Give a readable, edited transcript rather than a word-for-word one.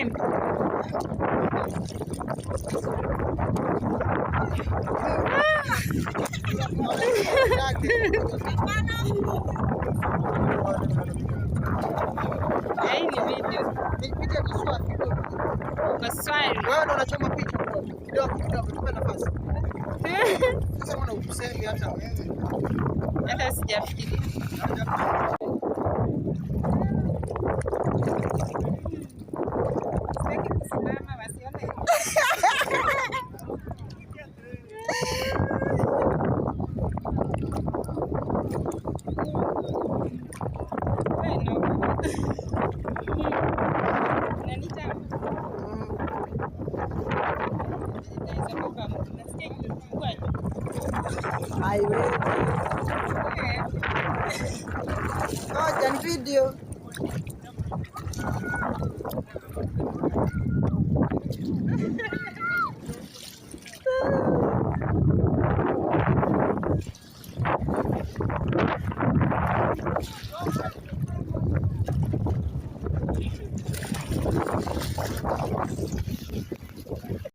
Twende. Hii ni video. Maswali. Wewe ndo unachoma picha kidogo, tupe nafasi. Sasa mbona usemi hata wewe? Hata sijafikiria. Sitaki kusimama wasione. Ngoja ni video.